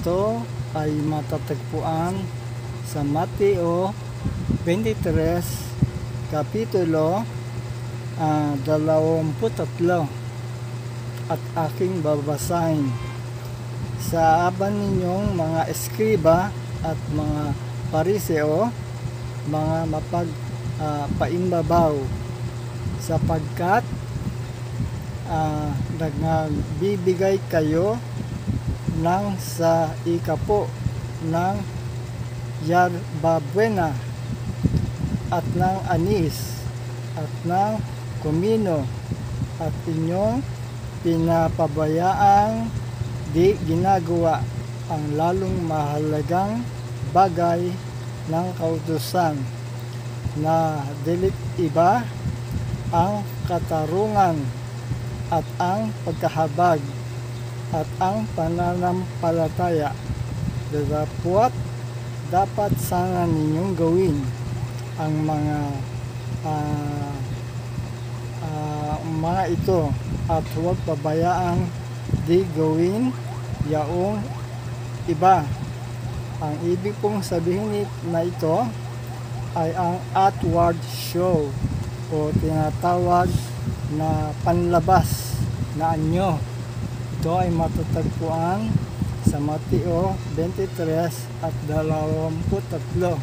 ito ay matatagpuan sa Mateo 23, Kapitulo 23 at aking babasahin. Sa aban ninyong mga eskriba at mga pariseo, mga paimbabaw, sapagkat nagbibigay kayo ng sa ikapo ng yarbabuena at ng anis at ng kumino, at inyong pinapabayaang di ginagawa ang lalong mahalagang bagay ng kautusan, na dilit iba ang katarungan at ang pagkahabag at ang pananampalataya. Dapat sana ninyong gawin ang mga ito, at huwag pabayaang di gawin yaong iba. Ang ibig pong sabihin na ito ay ang outward show o tinatawag na panlabas na anyo. Ito ay matatagpuan sa Mateo 23 at 23.